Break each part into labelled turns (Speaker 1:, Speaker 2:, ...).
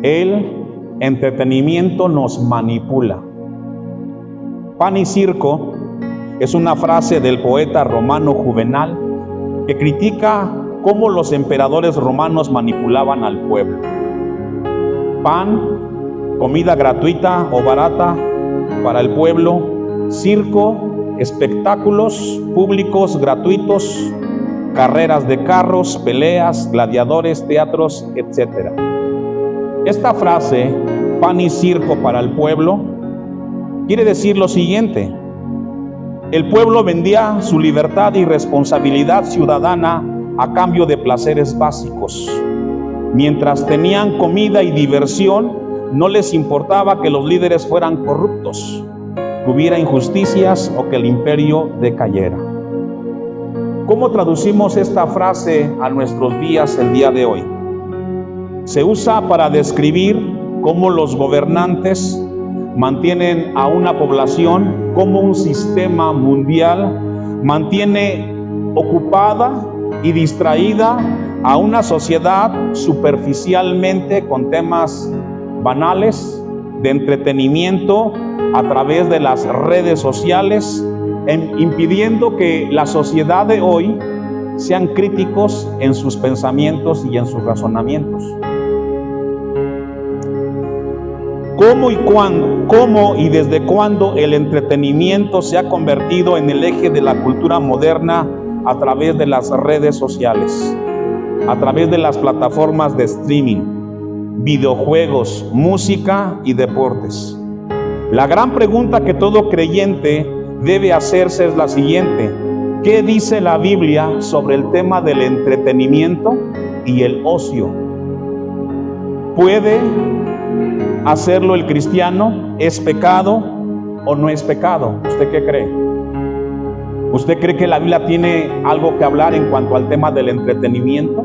Speaker 1: El entretenimiento nos manipula. Pan y circo es una frase del poeta romano Juvenal que critica cómo los emperadores romanos manipulaban al pueblo. Pan, comida gratuita o barata para el pueblo; circo, espectáculos públicos gratuitos, carreras de carros, peleas, gladiadores, teatros, etc. Esta frase, pan y circo para el pueblo, quiere decir lo siguiente: el pueblo vendía su libertad y responsabilidad ciudadana a cambio de placeres básicos. Mientras tenían comida y diversión, no les importaba que los líderes fueran corruptos, que hubiera injusticias o que el imperio decayera. ¿Cómo traducimos esta frase a nuestros días el día de hoy? Se usa para describir cómo los gobernantes mantienen a una población, cómo un sistema mundial mantiene ocupada y distraída a una sociedad superficialmente con temas banales de entretenimiento a través de las redes sociales, impidiendo que la sociedad de hoy sean críticos en sus pensamientos y en sus razonamientos. ¿Cómo y desde cuándo el entretenimiento se ha convertido en el eje de la cultura moderna a través de las redes sociales, a través de las plataformas de streaming, videojuegos, música y deportes? La gran pregunta que todo creyente debe hacerse es la siguiente: ¿qué dice la Biblia sobre el tema del entretenimiento y el ocio? ¿Puede hacerlo el cristiano? ¿Es pecado o no es pecado? ¿Usted qué cree? ¿Usted cree que la Biblia tiene algo que hablar en cuanto al tema del entretenimiento,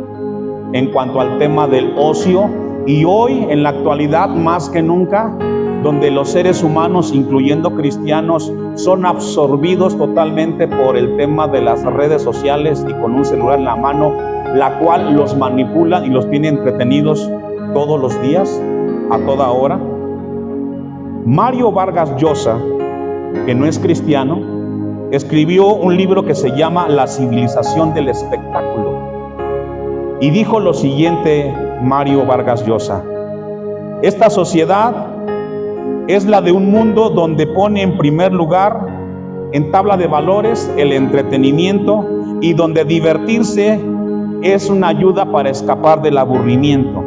Speaker 1: en cuanto al tema del ocio? Y hoy, en la actualidad, más que nunca, donde los seres humanos, incluyendo cristianos, son absorbidos totalmente por el tema de las redes sociales y con un celular en la mano, la cual los manipula y los tiene entretenidos todos los días, a toda hora. Mario Vargas Llosa, que no es cristiano, escribió un libro que se llama La civilización del espectáculo, y dijo lo siguiente Mario Vargas Llosa: esta sociedad es la de un mundo donde pone en primer lugar en tabla de valores el entretenimiento y donde divertirse es una ayuda para escapar del aburrimiento.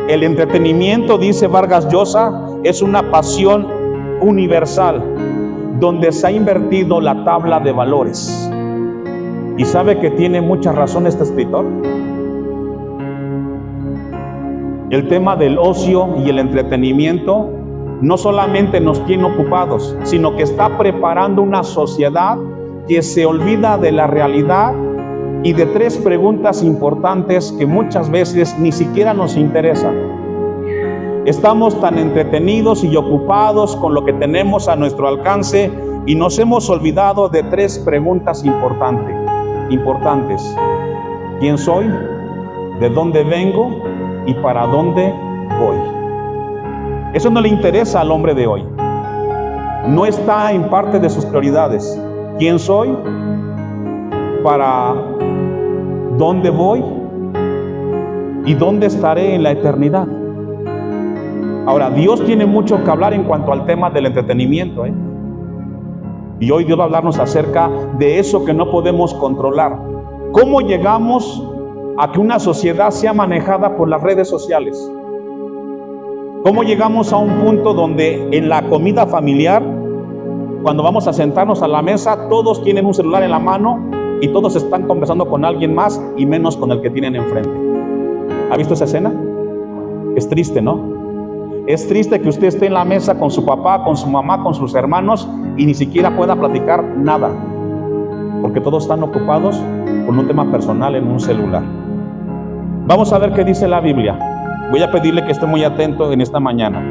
Speaker 1: El entretenimiento, dice Vargas Llosa, es una pasión universal donde se ha invertido la tabla de valores. ¿Y sabe que tiene mucha razón este escritor? El tema del ocio y el entretenimiento no solamente nos tiene ocupados, sino que está preparando una sociedad que se olvida de la realidad y de tres preguntas importantes que muchas veces ni siquiera nos interesan. Estamos tan entretenidos y ocupados con lo que tenemos a nuestro alcance y nos hemos olvidado de tres preguntas importantes. ¿Quién soy? ¿De dónde vengo? ¿Y para dónde voy? Eso no le interesa al hombre de hoy. No está en parte de sus prioridades. ¿Quién soy? ¿Para dónde voy? ¿Y dónde estaré en la eternidad? Ahora, Dios tiene mucho que hablar en cuanto al tema del entretenimiento, Y hoy Dios va a hablarnos acerca de eso que no podemos controlar. ¿Cómo llegamos a que una sociedad sea manejada por las redes sociales? ¿Cómo llegamos a un punto donde en la comida familiar, cuando vamos a sentarnos a la mesa, todos tienen un celular en la mano y todos están conversando con alguien más y menos con el que tienen enfrente? ¿Ha visto esa escena? Es triste, ¿no? Es triste que usted esté en la mesa con su papá, con su mamá, con sus hermanos y ni siquiera pueda platicar nada, porque todos están ocupados con un tema personal en un celular. Vamos a ver qué dice la Biblia. Voy a pedirle que esté muy atento en esta mañana.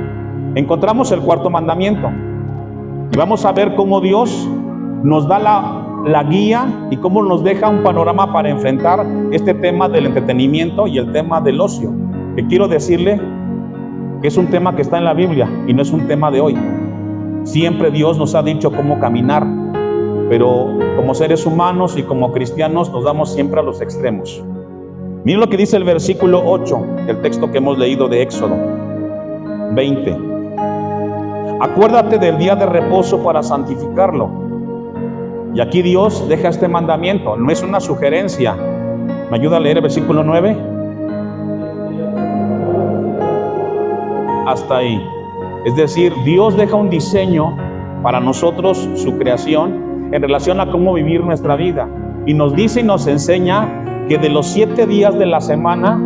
Speaker 1: Encontramos el cuarto mandamiento y vamos a ver cómo Dios nos da la guía y cómo nos deja un panorama para enfrentar este tema del entretenimiento y el tema del ocio. Que quiero decirle que es un tema que está en la Biblia y no es un tema de hoy. Siempre Dios nos ha dicho cómo caminar, pero como seres humanos y como cristianos nos damos siempre a los extremos. Miren lo que dice el versículo 8 del texto que hemos leído de Éxodo 20. Acuérdate del día de reposo para santificarlo. Y aquí Dios deja este mandamiento, no es una sugerencia. ¿Me ayuda a leer el versículo 9? Hasta ahí. Es decir, Dios deja un diseño para nosotros, su creación, en relación a cómo vivir nuestra vida. Y nos dice y nos enseña que de los 7 días de la semana,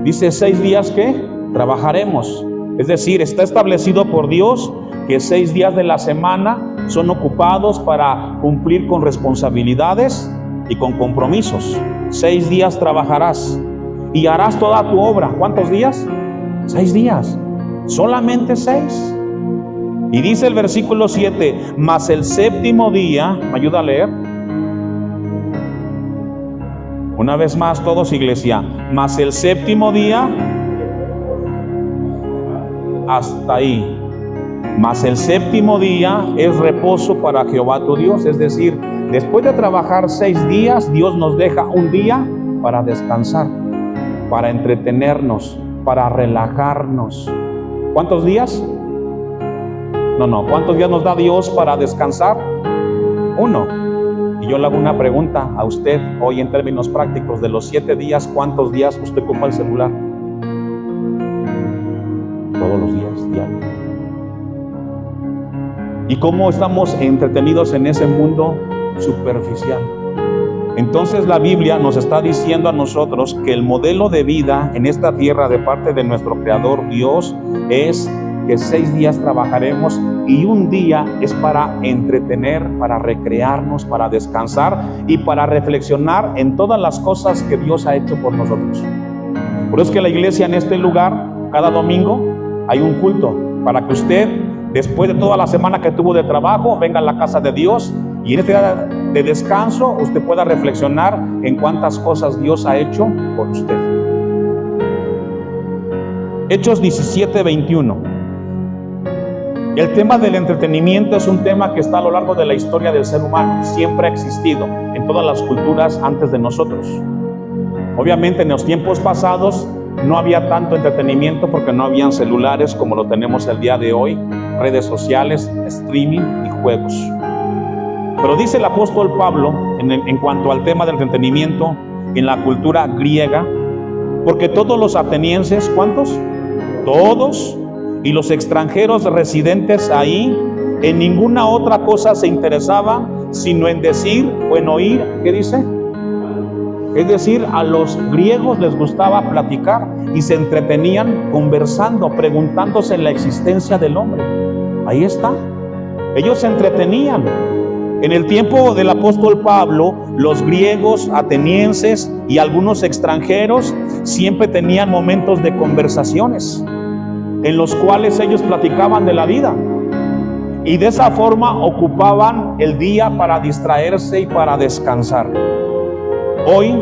Speaker 1: dice 6 días que trabajaremos. Es decir, está establecido por Dios que 6 días de la semana son ocupados para cumplir con responsabilidades y con compromisos. 6 días trabajarás y harás toda tu obra. ¿Cuántos días? 6 días. Solamente 6. Y dice el versículo 7, mas el séptimo día, ¿me ayuda a leer? Una vez más todos, iglesia, mas el séptimo día, hasta ahí. Mas el séptimo día es reposo para Jehová tu Dios. Es decir, después de trabajar 6 días, Dios nos deja un día para descansar, para entretenernos, para relajarnos. ¿Cuántos días? ¿Cuántos días nos da Dios para descansar? 1. Y yo le hago una pregunta a usted hoy en términos prácticos. De los 7 días, ¿cuántos días usted ocupa el celular? Todos los días, diarios. ¿Y cómo estamos entretenidos en ese mundo superficial? Entonces la Biblia nos está diciendo a nosotros que el modelo de vida en esta tierra de parte de nuestro Creador Dios es que 6 días trabajaremos y un día es para entretener, para recrearnos, para descansar y para reflexionar en todas las cosas que Dios ha hecho por nosotros. Por eso es que la iglesia en este lugar, cada domingo hay un culto para que usted, después de toda la semana que tuvo de trabajo, venga a la casa de Dios y en este día de descanso usted pueda reflexionar en cuántas cosas Dios ha hecho por usted. Hechos 17:21. El tema del entretenimiento es un tema que está a lo largo de la historia del ser humano. Siempre ha existido en todas las culturas antes de nosotros. Obviamente en los tiempos pasados no había tanto entretenimiento porque no habían celulares como lo tenemos el día de hoy, redes sociales, streaming y juegos. Pero dice el apóstol Pablo en cuanto al tema del entretenimiento en la cultura griega, porque todos los atenienses, ¿cuántos? Todos, y los extranjeros residentes ahí, en ninguna otra cosa se interesaban sino en decir o en oír, ¿qué dice? Es decir, a los griegos les gustaba platicar y se entretenían conversando, preguntándose la existencia del hombre. Ahí está. Ellos se entretenían. En el tiempo del apóstol Pablo, los griegos, atenienses y algunos extranjeros siempre tenían momentos de conversaciones en los cuales ellos platicaban de la vida. Y de esa forma ocupaban el día para distraerse y para descansar. Hoy,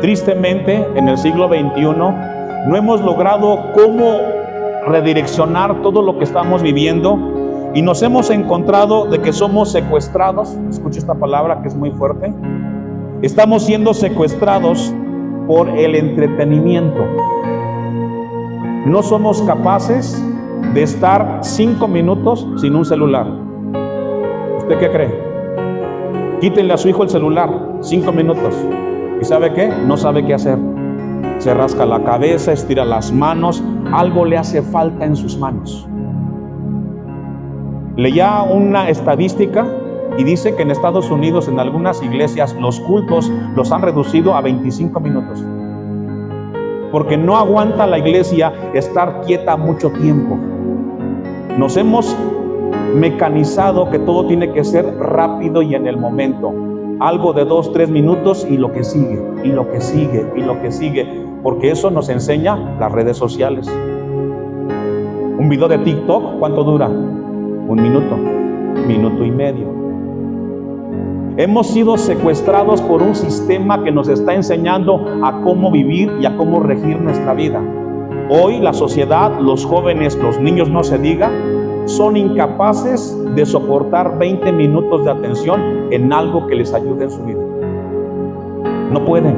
Speaker 1: tristemente, en el siglo XXI, no hemos logrado cómo redireccionar todo lo que estamos viviendo y nos hemos encontrado de que somos secuestrados. Escucha esta palabra que es muy fuerte. Estamos siendo secuestrados por el entretenimiento. No somos capaces de estar 5 minutos sin un celular. ¿Usted qué cree? Quítenle a su hijo el celular 5 minutos. ¿Y sabe qué? No sabe qué hacer. Se rasca la cabeza, estira las manos, algo le hace falta en sus manos. Leía una estadística y dice que en Estados Unidos, en algunas iglesias, los cultos los han reducido a 25 minutos. Porque no aguanta la iglesia estar quieta mucho tiempo. Nos hemos mecanizado que todo tiene que ser rápido y en el momento. Algo de 2, 3 minutos y lo que sigue, y lo que sigue, y lo que sigue. Porque eso nos enseña las redes sociales. Un video de TikTok, ¿cuánto dura? 1 minuto, 1 minuto y medio. Hemos sido secuestrados por un sistema que nos está enseñando a cómo vivir y a cómo regir nuestra vida. Hoy la sociedad, los jóvenes, los niños no se diga, son incapaces de soportar 20 minutos de atención en algo que les ayude en su vida. No pueden,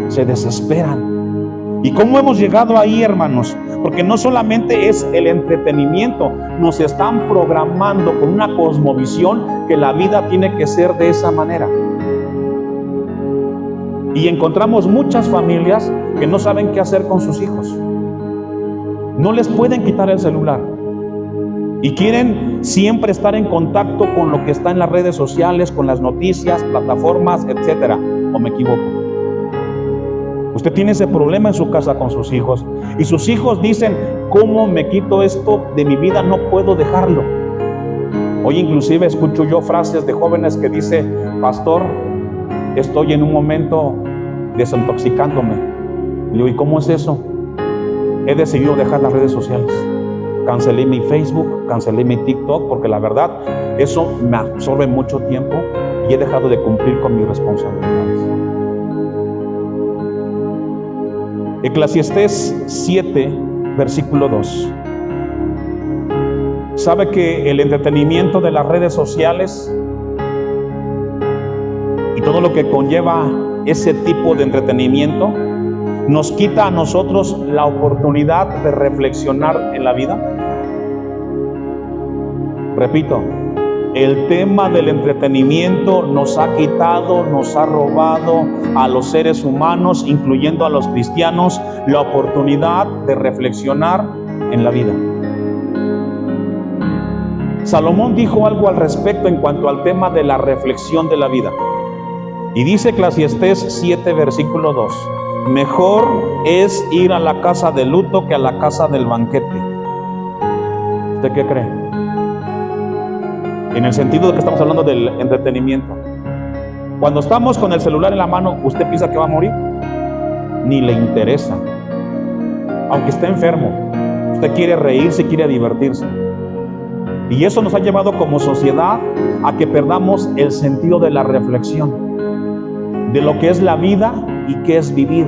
Speaker 1: se desesperan. ¿Y cómo hemos llegado ahí, hermanos? Porque no solamente es el entretenimiento, nos están programando con una cosmovisión que la vida tiene que ser de esa manera. Y encontramos muchas familias que no saben qué hacer con sus hijos. No les pueden quitar el celular. Y quieren siempre estar en contacto con lo que está en las redes sociales, con las noticias, plataformas, etcétera. ¿O me equivoco? Usted tiene ese problema en su casa con sus hijos. Y sus hijos dicen, ¿cómo me quito esto de mi vida? No puedo dejarlo. Hoy inclusive escucho yo frases de jóvenes que dice, pastor, estoy en un momento desintoxicándome. Le digo, ¿y cómo es eso? He decidido dejar las redes sociales. Cancelé mi Facebook, cancelé mi TikTok, porque la verdad, eso me absorbe mucho tiempo y he dejado de cumplir con mis responsabilidades. Eclesiastés 7, versículo 2. ¿Sabe que el entretenimiento de las redes sociales y todo lo que conlleva ese tipo de entretenimiento nos quita a nosotros la oportunidad de reflexionar en la vida? Repito, el tema del entretenimiento nos ha quitado, nos ha robado a los seres humanos, incluyendo a los cristianos, la oportunidad de reflexionar en la vida. Salomón dijo algo al respecto en cuanto al tema de la reflexión de la vida. Y dice Eclesiastés 7, versículo 2. Mejor es ir a la casa de luto que a la casa del banquete. ¿Usted qué cree? En el sentido de que estamos hablando del entretenimiento. Cuando estamos con el celular en la mano, ¿usted piensa que va a morir? Ni le interesa. Aunque esté enfermo, usted quiere reírse, quiere divertirse. Y eso nos ha llevado como sociedad a que perdamos el sentido de la reflexión, de lo que es la vida y qué es vivir.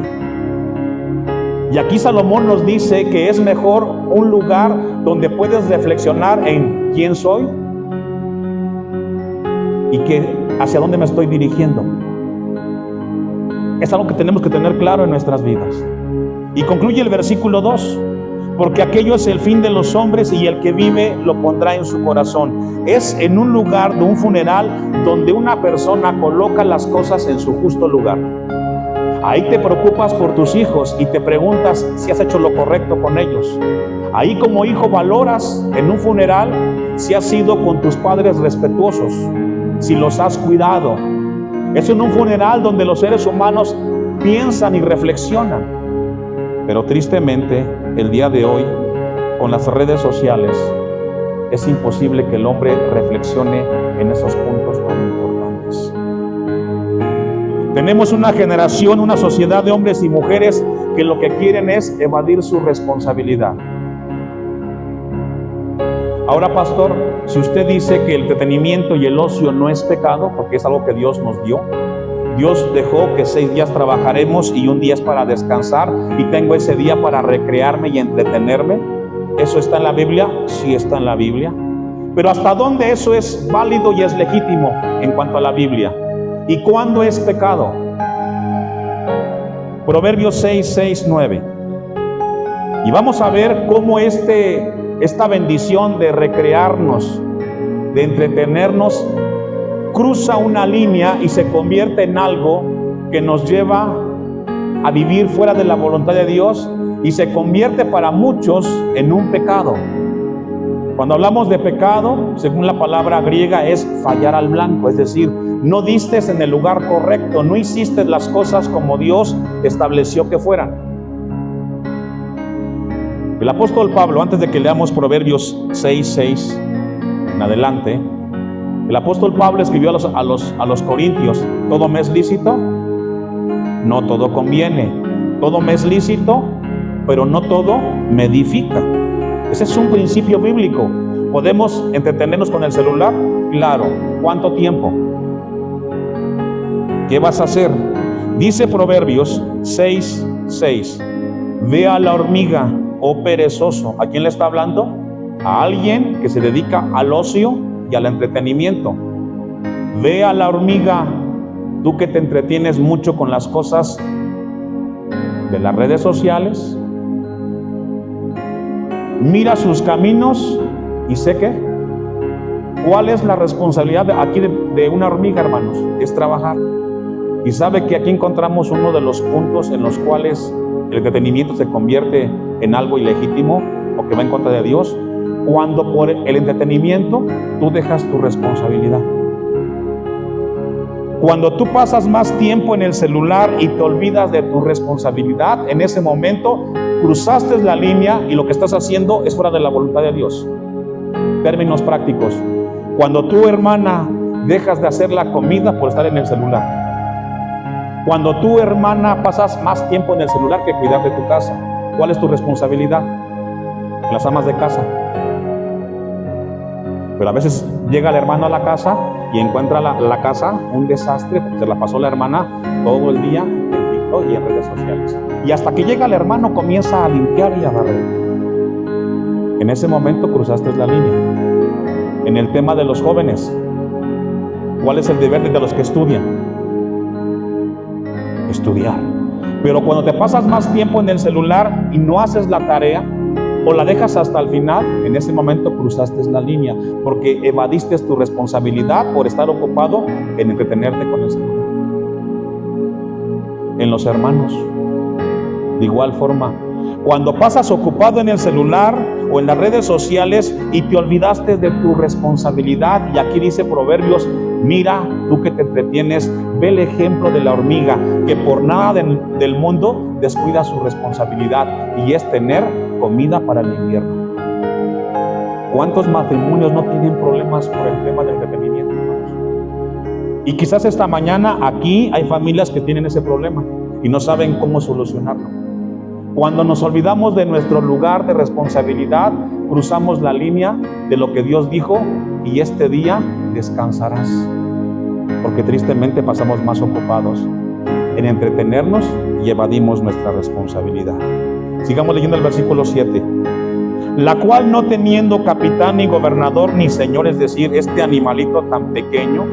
Speaker 1: Y aquí Salomón nos dice que es mejor un lugar donde puedes reflexionar en quién soy y que hacia dónde me estoy dirigiendo. Es algo que tenemos que tener claro en nuestras vidas. Y concluye el versículo 2. Porque aquello es el fin de los hombres y el que vive lo pondrá en su corazón. Es en un lugar de un funeral donde una persona coloca las cosas en su justo lugar. Ahí te preocupas por tus hijos y te preguntas si has hecho lo correcto con ellos. Ahí como hijo valoras en un funeral si has sido con tus padres respetuosos, si los has cuidado. Es en un funeral donde los seres humanos piensan y reflexionan. Pero tristemente, el día de hoy, con las redes sociales, es imposible que el hombre reflexione en esos puntos tan importantes. Tenemos una generación, una sociedad de hombres y mujeres que lo que quieren es evadir su responsabilidad. Ahora, pastor, si usted dice que el entretenimiento y el ocio no es pecado, porque es algo que Dios nos dio, Dios dejó que 6 días trabajaremos y un día es para descansar y tengo ese día para recrearme y entretenerme. ¿Eso está en la Biblia? Sí está en la Biblia. Pero ¿hasta dónde eso es válido y es legítimo en cuanto a la Biblia? ¿Y cuándo es pecado? Proverbios 6, 6, 9. Y vamos a ver cómo esta bendición de recrearnos, de entretenernos, cruza una línea y se convierte en algo que nos lleva a vivir fuera de la voluntad de Dios y se convierte para muchos en un pecado. Cuando hablamos de pecado, según la palabra griega, es fallar al blanco, es decir, no diste en el lugar correcto, no hiciste las cosas como Dios estableció que fueran. El apóstol Pablo, antes de que leamos Proverbios 6, 6 en adelante, el apóstol Pablo escribió a los corintios: ¿todo me es lícito? No todo conviene. Todo me es lícito, pero no todo me edifica. Ese es un principio bíblico. ¿Podemos entretenernos con el celular? Claro. ¿Cuánto tiempo? ¿Qué vas a hacer? Dice Proverbios 6, 6. Ve a la hormiga o perezoso. ¿A quién le está hablando? A alguien que se dedica al ocio y al entretenimiento. Ve a la hormiga, tú que te entretienes mucho con las cosas de las redes sociales. Mira sus caminos y sé que ¿cuál es la responsabilidad aquí de una hormiga, hermanos? Es trabajar. Y sabe que aquí encontramos uno de los puntos en los cuales el entretenimiento se convierte en algo ilegítimo o que va en contra de Dios, cuando por el entretenimiento tú dejas tu responsabilidad. Cuando tú pasas más tiempo en el celular y te olvidas de tu responsabilidad, en ese momento cruzaste la línea y lo que estás haciendo es fuera de la voluntad de Dios. Términos prácticos. Cuando tú, hermana, dejas de hacer la comida por estar en el celular. Cuando tú, hermana, pasas más tiempo en el celular que cuidar de tu casa. ¿Cuál es tu responsabilidad? Las amas de casa. Pero a veces llega el hermano a la casa y encuentra la casa un desastre, porque se la pasó la hermana todo el día en TikTok y en redes sociales. Y hasta que llega el hermano comienza a limpiar y a barrer. En ese momento cruzaste la línea. En el tema de los jóvenes, ¿cuál es el deber de los que estudian? Estudiar. Pero cuando te pasas más tiempo en el celular y no haces la tarea, o la dejas hasta el final, en ese momento cruzaste la línea, porque evadiste tu responsabilidad por estar ocupado en entretenerte con el celular. En los hermanos, de igual forma, cuando pasas ocupado en el celular o en las redes sociales y te olvidaste de tu responsabilidad, y aquí dice Proverbios, mira, tú que te entretienes, ve el ejemplo de la hormiga, que por nada del mundo descuida su responsabilidad, y es tener comida para el invierno. ¿Cuántos matrimonios no tienen problemas por el tema del entretenimiento, hermanos? Y quizás esta mañana aquí hay familias que tienen ese problema y no saben cómo solucionarlo. Cuando nos olvidamos de nuestro lugar de responsabilidad, cruzamos la línea de lo que Dios dijo, y este día descansarás, porque tristemente pasamos más ocupados en entretenernos y evadimos nuestra responsabilidad. Sigamos leyendo el versículo 7. La cual, no teniendo capitán ni gobernador ni señor, es decir, este animalito tan pequeño,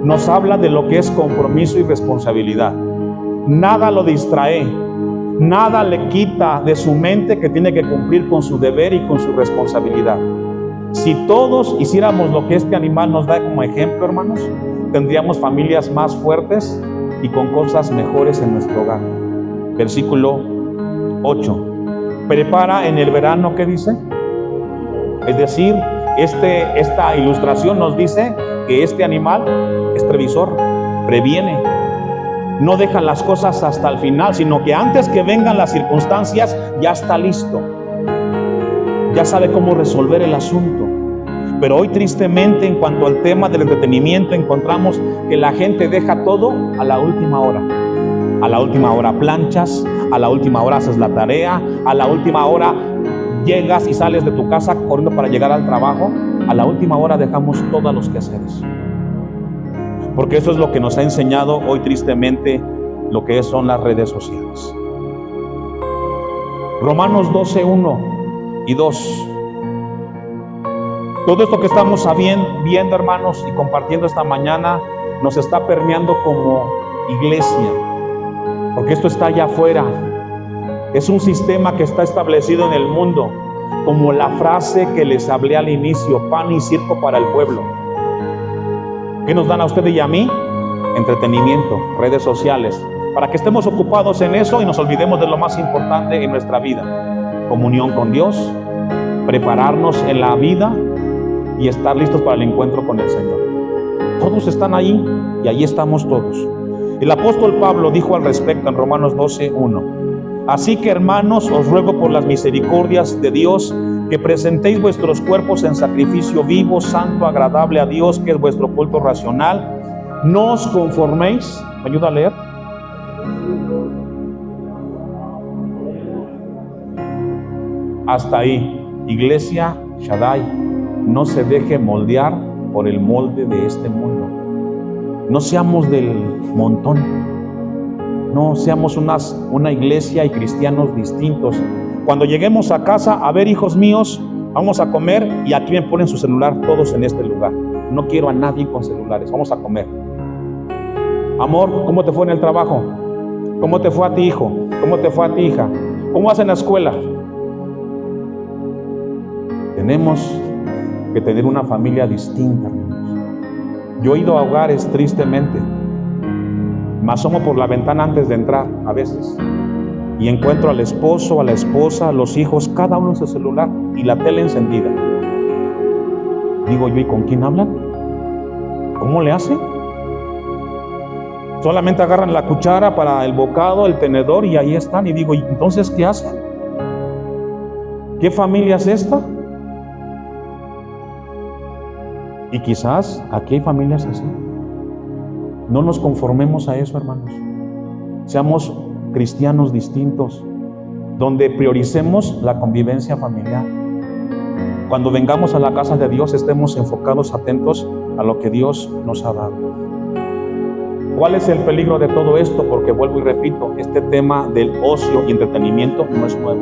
Speaker 1: nos habla de lo que es compromiso y responsabilidad. Nada lo distrae, nada le quita de su mente que tiene que cumplir con su deber y con su responsabilidad. Si todos hiciéramos lo que este animal nos da como ejemplo, hermanos, tendríamos familias más fuertes y con cosas mejores en nuestro hogar. Versículo 8. Prepara en el verano, ¿qué dice? Es decir, esta ilustración nos dice que este animal es previsor, previene. No deja las cosas hasta el final, sino que antes que vengan las circunstancias, ya está listo. Ya sabe cómo resolver el asunto. Pero hoy, tristemente, en cuanto al tema del entretenimiento, encontramos que la gente deja todo a la última hora. A la última hora planchas, a la última hora haces la tarea, a la última hora llegas y sales de tu casa corriendo para llegar al trabajo. A la última hora dejamos todos los quehaceres. Porque eso es lo que nos ha enseñado hoy, tristemente, lo que son las redes sociales. Romanos 12, 1 y 2. Todo esto que estamos viendo, hermanos, y compartiendo esta mañana, nos está permeando como iglesia, porque esto está allá afuera. Es un sistema que está establecido en el mundo, como la frase que les hablé al inicio: pan y circo para el pueblo. ¿Qué nos dan a ustedes y a mí? Entretenimiento, redes sociales, para que estemos ocupados en eso y nos olvidemos de lo más importante en nuestra vida: comunión con Dios, prepararnos en la vida y estar listos para el encuentro con el Señor. Todos están ahí y allí estamos todos. El apóstol Pablo dijo al respecto en Romanos 12, 1: así que, hermanos, os ruego por las misericordias de Dios que presentéis vuestros cuerpos en sacrificio vivo, santo, agradable a Dios, que es vuestro culto racional. No os conforméis. ¿Me ayuda a leer? Hasta ahí. Iglesia Shaddai, no se deje moldear por el molde de este mundo. No seamos del montón. No seamos una iglesia y cristianos distintos. Cuando lleguemos a casa, a ver, hijos míos, vamos a comer y aquí me ponen su celular todos en este lugar. No quiero a nadie con celulares, vamos a comer. Amor, ¿cómo te fue en el trabajo? ¿Cómo te fue a ti, hijo? ¿Cómo te fue a ti, hija? ¿Cómo vas en la escuela? Tenemos que tener una familia distinta, hermanos. Yo he ido a hogares tristemente, me asomo por la ventana antes de entrar a veces y encuentro al esposo, a la esposa, a los hijos, cada uno en su celular y la tele encendida. Digo yo, ¿y con quién hablan? ¿Cómo le hacen? Solamente agarran la cuchara para el bocado, el tenedor y ahí están. Y digo, ¿y entonces qué hacen? ¿Qué familia es esta? Y quizás aquí hay familias así. No nos conformemos a eso, hermanos. Seamos cristianos distintos, donde prioricemos la convivencia familiar. Cuando vengamos a la casa de Dios, estemos enfocados, atentos a lo que Dios nos ha dado. ¿Cuál es el peligro de todo esto? Porque vuelvo y repito, este tema del ocio y entretenimiento no es nuevo.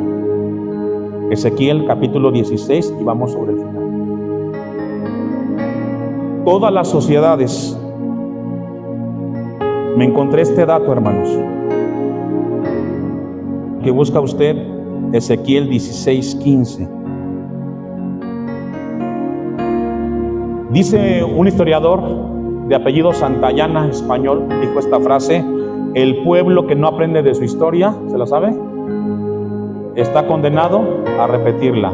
Speaker 1: Ezequiel capítulo 16 y vamos sobre el final. Todas las sociedades, me encontré este dato, hermanos, que busca usted, Ezequiel 16:15. Dice un historiador de apellido Santayana, español, dijo esta frase: el pueblo que no aprende de su historia, ¿se la sabe?, está condenado a repetirla.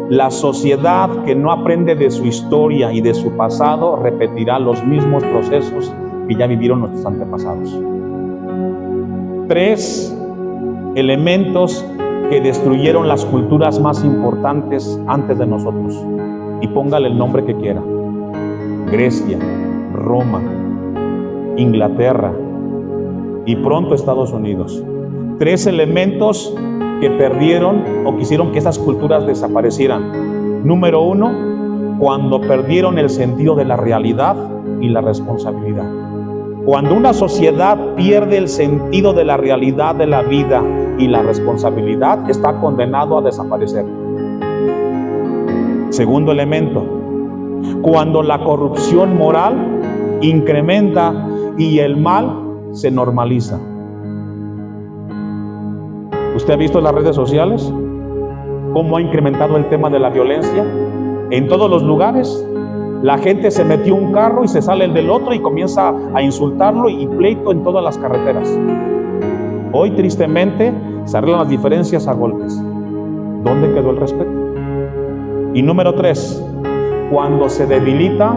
Speaker 1: La sociedad que no aprende de su historia y de su pasado repetirá los mismos procesos que ya vivieron nuestros antepasados. 3 elementos que destruyeron las culturas más importantes antes de nosotros. Y póngale el nombre que quiera: Grecia, Roma, Inglaterra y pronto Estados Unidos. 3 elementos que perdieron o quisieron que esas culturas desaparecieran. Número 1, cuando perdieron el sentido de la realidad y la responsabilidad. Cuando una sociedad pierde el sentido de la realidad de la vida y la responsabilidad, está condenado a desaparecer. Segundo elemento, cuando la corrupción moral incrementa y el mal se normaliza. ¿Usted ha visto las redes sociales? ¿Cómo ha incrementado el tema de la violencia? En todos los lugares. La gente se metió un carro y se sale el del otro y comienza a insultarlo y pleito en todas las carreteras. Hoy, tristemente, se arreglan las diferencias a golpes. ¿Dónde quedó el respeto? Y número 3, cuando se debilita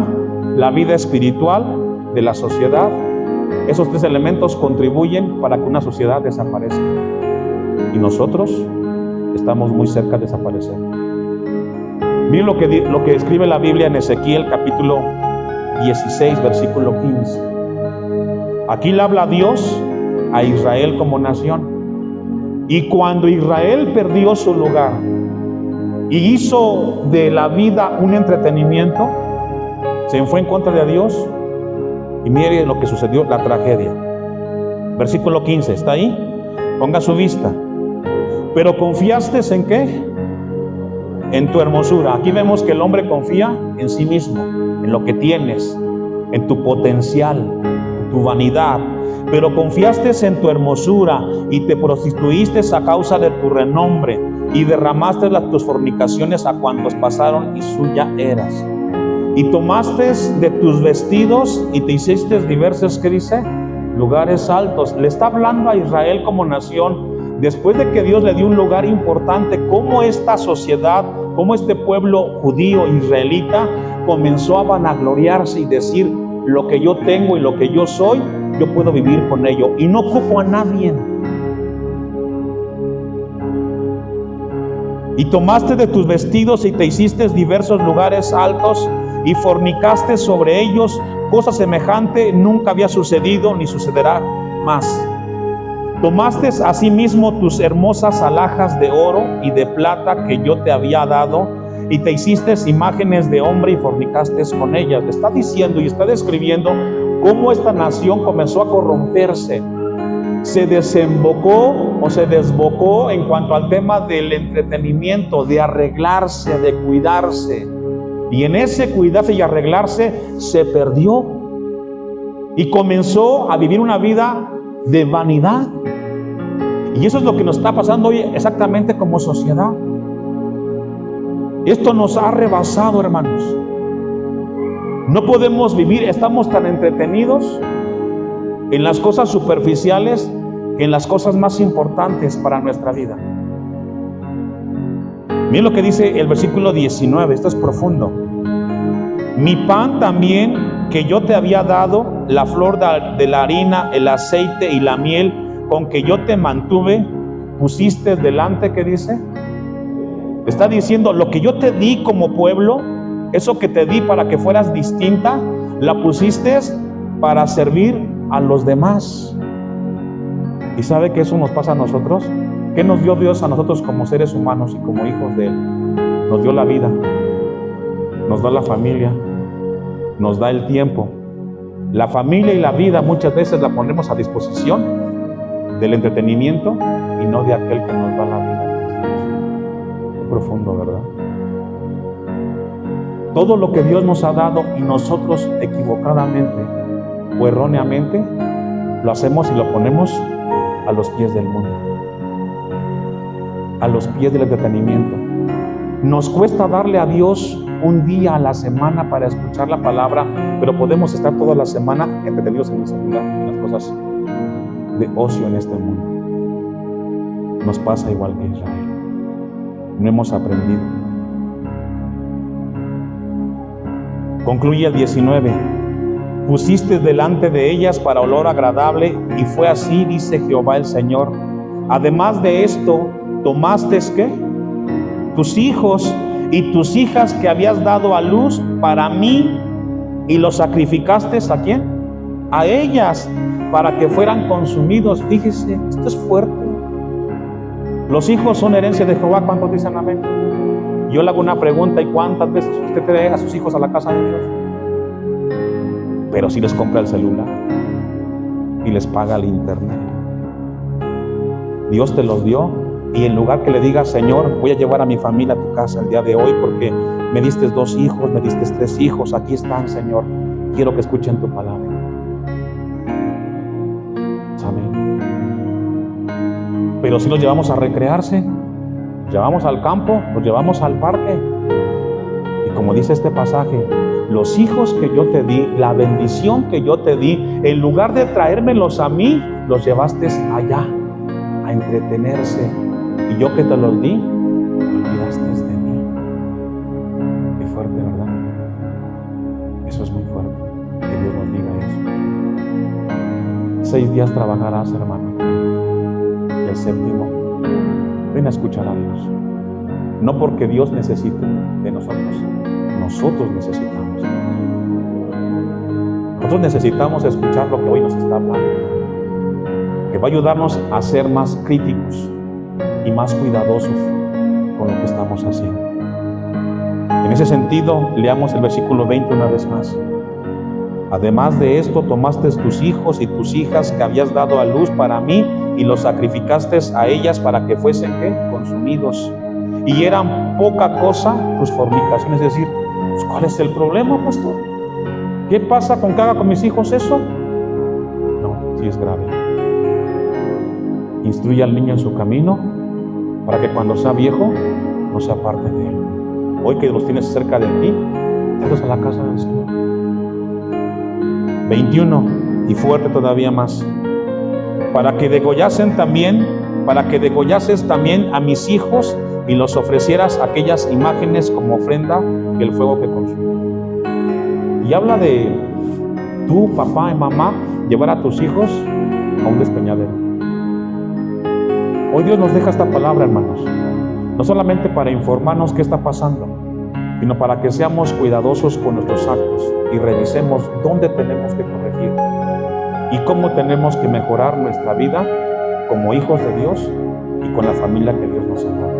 Speaker 1: la vida espiritual de la sociedad, esos 3 elementos contribuyen para que una sociedad desaparezca. Y nosotros estamos muy cerca de desaparecer. Miren lo que escribe la Biblia en Ezequiel capítulo 16, versículo 15. Aquí le habla Dios a Israel como nación. Y cuando Israel perdió su lugar y hizo de la vida un entretenimiento, se fue en contra de Dios. Y mire lo que sucedió, la tragedia. Versículo 15, ¿está ahí? Ponga su vista. Pero confiaste ¿en qué? En tu hermosura. Aquí vemos que el hombre confía en sí mismo, en lo que tienes, en tu potencial, en tu vanidad. Pero confiaste en tu hermosura y te prostituiste a causa de tu renombre y derramaste tus fornicaciones a cuantos pasaron y suya eras. Y tomaste de tus vestidos y te hiciste diversos, ¿qué dice? Lugares altos. Le está hablando a Israel como nación. Después de que Dios le dio un lugar importante, cómo esta sociedad, cómo este pueblo judío israelita comenzó a vanagloriarse y decir: lo que yo tengo y lo que yo soy, yo puedo vivir con ello y no ocupo a nadie. Y tomaste de tus vestidos y te hiciste diversos lugares altos y fornicaste sobre ellos, cosa semejante nunca había sucedido ni sucederá más. Tomaste asimismo tus hermosas alhajas de oro y de plata que yo te había dado y te hiciste imágenes de hombre y fornicaste con ellas. Le está diciendo y está describiendo cómo esta nación comenzó a corromperse se desembocó o se desbocó en cuanto al tema del entretenimiento, de arreglarse, de cuidarse. Y en ese cuidarse y arreglarse se perdió y comenzó a vivir una vida de vanidad. Y eso es lo que nos está pasando hoy exactamente como sociedad. Esto nos ha rebasado, hermanos. No podemos vivir, estamos tan entretenidos en las cosas superficiales que en las cosas más importantes para nuestra vida. Miren lo que dice el versículo 19, esto es profundo. Mi pan también que yo te había dado, la flor de la harina, el aceite y la miel con que yo te mantuve, pusiste delante, ¿qué dice? Está diciendo, lo que yo te di como pueblo, eso que te di para que fueras distinta, la pusiste para servir a los demás. ¿Y sabe que eso nos pasa a nosotros? ¿Qué nos dio Dios a nosotros como seres humanos y como hijos de Él? Nos dio la vida, nos da la familia, nos da el tiempo. La familia y la vida muchas veces la ponemos a disposición del entretenimiento y no de aquel que nos da la vida. Qué profundo, ¿verdad? Todo lo que Dios nos ha dado y nosotros equivocadamente o erróneamente lo hacemos y lo ponemos a los pies del mundo, a los pies del entretenimiento. Nos cuesta darle a Dios un día a la semana para escuchar la palabra, pero podemos estar toda la semana entretenidos en el celular, en las cosas de ocio en este mundo. Nos pasa igual que Israel. No hemos aprendido. Concluye el 19. Pusiste delante de ellas para olor agradable, y fue así, dice Jehová el Señor. Además de esto, tomaste ¿qué? Tus hijos y tus hijas que habías dado a luz para mí, y los sacrificaste ¿a quién? A ellas, para que fueran consumidos. Fíjese, esto es fuerte. Los hijos son herencia de Jehová. ¿Cuántos dicen amén? Yo le hago una pregunta: ¿y cuántas veces usted trae a sus hijos a la casa de Dios? Pero si les compra el celular y les paga el internet. Dios te los dio, y en lugar que le digas, Señor, voy a llevar a mi familia a tu casa el día de hoy porque me diste 2 hijos, me diste 3 hijos, aquí están, Señor, quiero que escuchen tu palabra. Amén. Pero si los llevamos a recrearse, los llevamos al campo, los llevamos al parque, y como dice este pasaje, los hijos que yo te di, la bendición que yo te di, en lugar de traérmelos a mí, los llevaste allá a entretenerse, y yo que te los di, te olvidaste de mí. Qué fuerte, ¿verdad? Eso es muy fuerte, que Dios nos diga eso. 6 días trabajarás, hermano, y el 7º ven a escuchar a Dios. No porque Dios necesite de nosotros, nosotros necesitamos. Nosotros necesitamos escuchar lo que hoy nos está hablando, que va a ayudarnos a ser más críticos y más cuidadosos con lo que estamos haciendo. En ese sentido, leamos el versículo 20 una vez más. Además de esto, tomaste tus hijos y tus hijas que habías dado a luz para mí, y los sacrificaste a ellas para que fuesen ¿qué? Consumidos. Y eran poca cosa tus fornicaciones. Es decir, pues, ¿cuál es el problema, pastor? ¿Qué pasa con que haga con mis hijos eso? No, sí es grave. Instruye al niño en su camino, para que cuando sea viejo no se aparte de él. Hoy que los tienes cerca de ti, tráelos a la casa del Señor. 21, y fuerte todavía más. Para que degollases también a mis hijos, y los ofrecieras aquellas imágenes como ofrenda que el fuego que consume. Y habla de tú, papá y mamá, llevar a tus hijos a un despeñadero. Hoy Dios nos deja esta palabra, hermanos, no solamente para informarnos qué está pasando, sino para que seamos cuidadosos con nuestros actos y revisemos dónde tenemos que corregir y cómo tenemos que mejorar nuestra vida como hijos de Dios y con la familia que Dios nos ha dado.